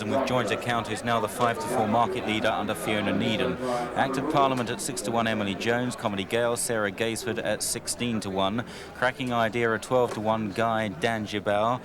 favoritism with Joint Account, who's now the 5-4 market leader under Fiona Needham. Active Parliament at 6-1, Emily Jones. Comedy Gayle, Sarah Gaisford at 16-1. Cracking Idea at 12-1, Guy Danjibao.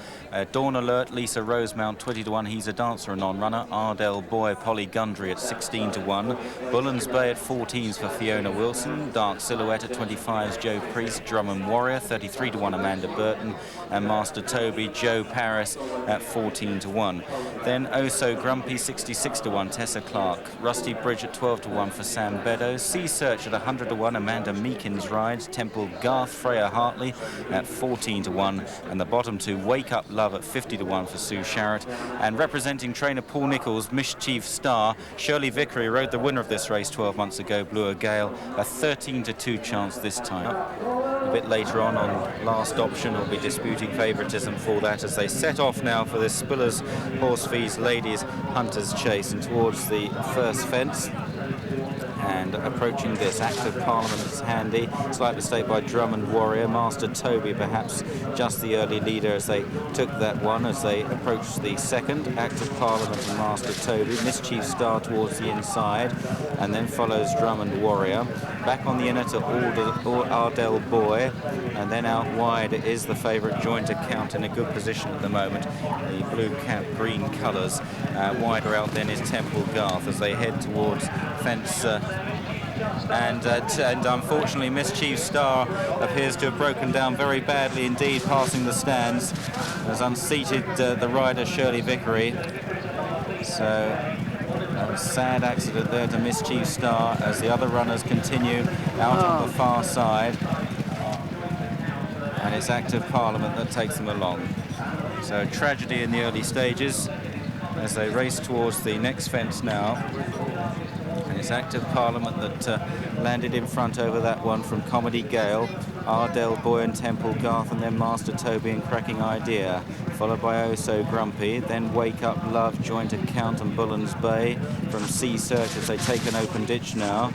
Dawn Alert, Lisa Rosemount 20-1. He's a dancer and non-runner. Ardell Boy, Polly Gundry at 16-1. Bullen's Bay at 14s for Fiona Wilson. Dark Silhouette at 25s, Joe Priest. Drummond Warrior 33-1, Amanda Burton. And Master Toby, Joe Paris at 14-1. Then Oh So Grumpy 66-1, Tessa Clark. Rusty Bridge at 12-1 for Sam Beddoes. Sea Search at 100-1, Amanda Meekins rides. Temple Garth, Freya Hartley at 14-1. And the bottom two, Wake Up Love at 50-1 for Sue Sharrett. And representing trainer Paul Nichols, Mischief Star, Shirley Vickery rode the winner of this race 12 months ago, Blue Gayle, a 13-2 chance this time. A bit later on last option, will be disputing favouritism for that as they set off now for this Spillers Horsefees Ladies Hunters Chase and towards the first fence. And approaching this, Active Parliament is handy. Slight mistake by Drummond Warrior. Master Toby perhaps just the early leader as they took that one as they approached the second. Active Parliament and Master Toby. Mischief Star towards the inside and then follows Drummond Warrior. Back on the inner to Ardell Boy, and then out wide is the favourite Joint Account in a good position at the moment. The blue cap, green colours. Wider out then is Temple Garth as they head towards fence. And unfortunately Mischief Star appears to have broken down very badly indeed, passing the stands, has unseated the rider Shirley Vickery. So a sad accident there to Mischief Star as the other runners continue out on the far side, and it's Active Parliament that takes them along. So tragedy in the early stages as they race towards the next fence now. And it's Active Parliament that landed in front over that one from Comedy Gayle, Ardell Boy and Temple Garth, and then Master Toby and Cracking Idea, followed by Oh So Grumpy, then Wake Up Love, Joint Account and Bullen's Bay from Sea Search as they take an open ditch now.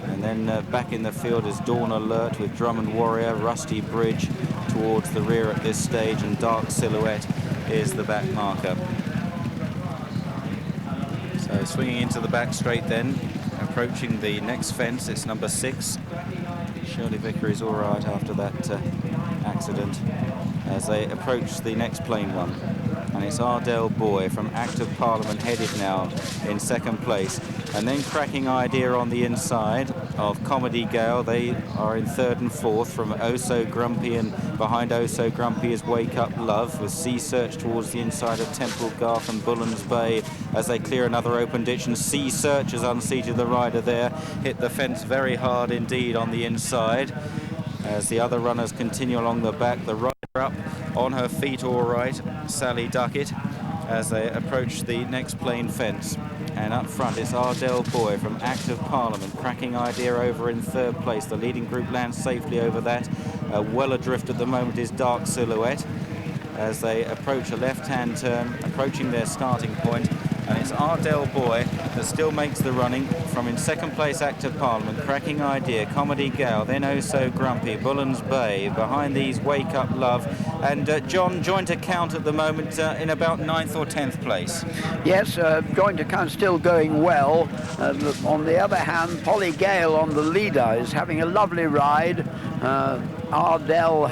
And then back in the field is Dawn Alert with Drummond Warrior, Rusty Bridge towards the rear at this stage, and Dark Silhouette is the back marker. So swinging into the back straight then, approaching the next fence, it's number 6. Shirley Vickery's all right after that accident as they approach the next plain one. And it's Ardell Boy from Active Parliament headed now in second place. And then Cracking Idea on the inside of Comedy Gayle. They are in third and fourth from Oh So Grumpy, and behind Oh So Grumpy is Wake Up Love with Sea Search towards the inside of Temple Garth and Bullen's Bay as they clear another open ditch, and Sea Search has unseated the rider there, hit the fence very hard indeed on the inside as the other runners continue along the back. The rider up on her feet all right, Sally Duckett, as they approach the next plain fence. And up front it's Ardell Boy from Active Parliament, Cracking Idea over in third place. The leading group lands safely over that. Well adrift at the moment is Dark Silhouette as they approach a left-hand turn, approaching their starting point. And it's Ardell Boy that still makes the running from in second place Active Parliament, Cracking Idea, Comedy Gayle, then Oh So Grumpy, Bullen's Bay, behind these Wake Up Love, and John, Joint Account at the moment in about 9th or 10th place. Yes, Joint Account still going well. On the other hand, Polly Gayle on the leader is having a lovely ride. Ardell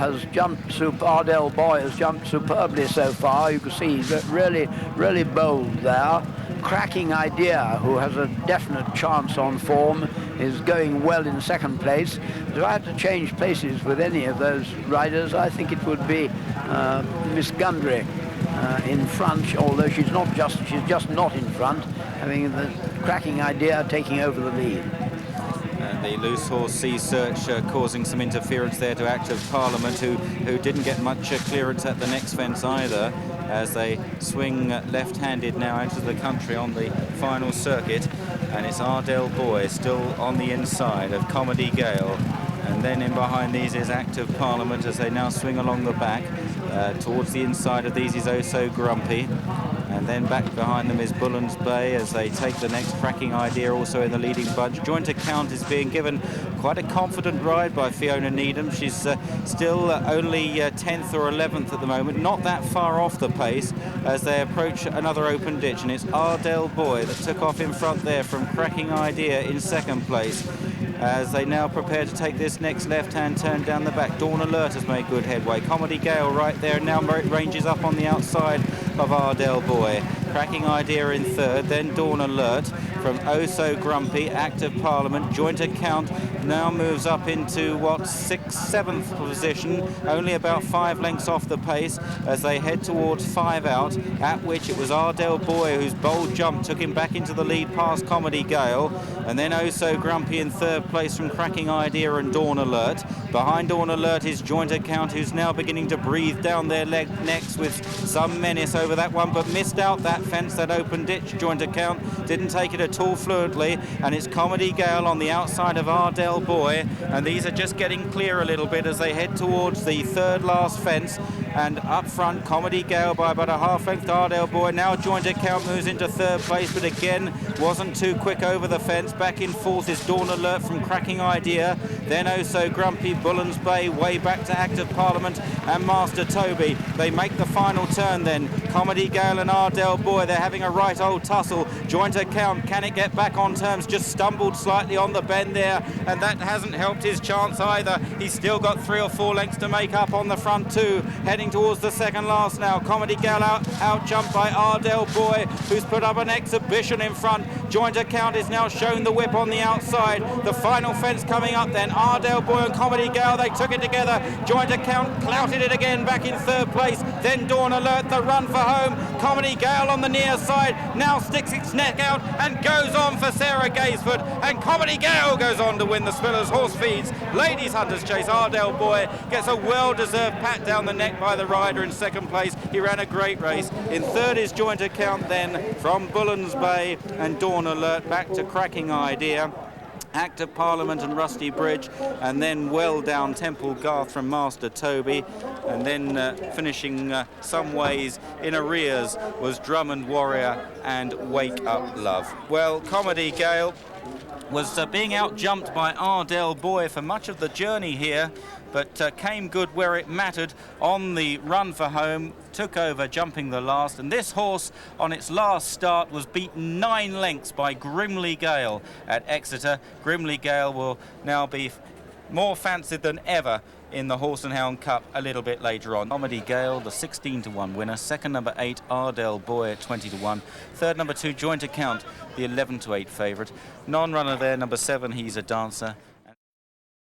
Boy has jumped superbly so far. You can see he's really bold there. Cracking Idea, who has a definite chance on form, is going well in second place. If I had to change places with any of those riders, I think it would be Miss Gundry in front, although she's just not in front, having the Cracking Idea taking over the lead. The loose horse Sea Search causing some interference there to Active Parliament, who didn't get much clearance at the next fence either, as they swing left-handed now out of the country on the final circuit. And it's Ardell Boy still on the inside of Comedy Gayle. And then in behind these is Active Parliament as they now swing along the back. Towards the inside of these is Oh So Grumpy. And And then back behind them is Bullen's Bay as they take the next. Cracking Idea also in the leading bunch. Joint Account is being given quite a confident ride by Fiona Needham. She's still only 10th or 11th at the moment, not that far off the pace as they approach another open ditch, and it's Ardell Boy that took off in front there from Cracking Idea in second place as they now prepare to take this next left-hand turn down the back. Dawn Alert has made good headway. Comedy Gayle right there now ranges up on the outside of Ardell Boy. Cracking Idea in third, then Dawn Alert from Oh So Grumpy, Active Parliament. Joint Account now moves up into what, 6th, 7th position, only about 5 lengths off the pace as they head towards 5 out, at which it was Ardell Boy whose bold jump took him back into the lead past Comedy Gayle, and then Oh So Grumpy in third place from Cracking Idea and Dawn Alert. Behind Dawn Alert is Joint Account, who's now beginning to breathe down their necks with some menace over that one, but missed out that fence, that open ditch. Joint Account didn't take it at all fluently, and it's Comedy Gayle on the outside of Ardell Boy, and these are just getting clear a little bit as they head towards the third last fence. And up front, Comedy Gayle by about a half length. Ardell Boy now. Joint Account moves into third place, but again wasn't too quick over the fence. Back in fourth is Dawn Alert from Cracking Idea, then Oh So Grumpy, Bullen's Bay, way back to Active Parliament and Master Toby. They make the final turn then. Comedy Gayle and Ardell Boy, they're having a right old tussle. Joint Account, can it get back on terms? Just stumbled slightly on the bend there, and that hasn't helped his chance either. He's still got 3 or 4 lengths to make up on the front two, heading towards the second last now. Comedy Gayle out jumped by Ardell Boy, who's put up an exhibition in front. Joint Account is now shown the whip on the outside. The final fence coming up then. Ardell Boy and Comedy Gayle, they took it together. Joint Account clouted it again back in third place. Then Dawn Alert, the run for home. Comedy Gayle on the near side now sticks its neck out and goes on for Sarah Gaisford, and Comedy Gayle goes on to win the Spillers Horse Feeds Ladies Hunters Chase. Ardell Boy gets a well-deserved pat down the neck by the rider in second place. He ran a great race. In third is Joint Account then from Bullen's Bay and Dawn Alert, back to Cracking Idea, Active Parliament and Rusty Bridge, and then well down Temple Garth from Master Toby, and then finishing some ways in arrears was Drummond Warrior and Wake Up Love. Well, Comedy Gayle was being out-jumped by Ardell Boy for much of the journey here, but came good where it mattered on the run for home, took over jumping the last, and this horse on its last start was beaten 9 lengths by Grimly Gayle at Exeter. Grimly Gayle will now be more fancied than ever in the Horse and Hound Cup a little bit later on. Comedy Gayle, the 16-to-1 winner. Second, number 8, Ardell Boy at 20-to-1. Third, number 2, Joint Account, the 11-to-8 favourite. Non-runner there, number 7, He's a Dancer.